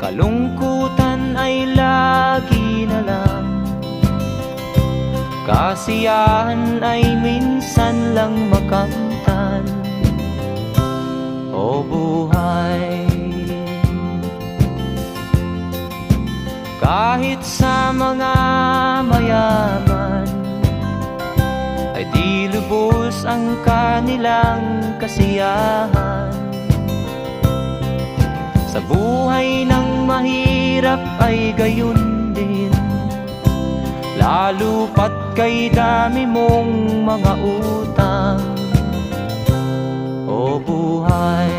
Kalungkutan ay lagi na lang, kasiyahan ay minsan lang makamtan. O buhay, kahit sa mga mayaman ay di lubos ang kanilang kasiyahan. Sa buhay ng mahirap ay gayon din, lalo pat kay dami mong mga utang. O buhay,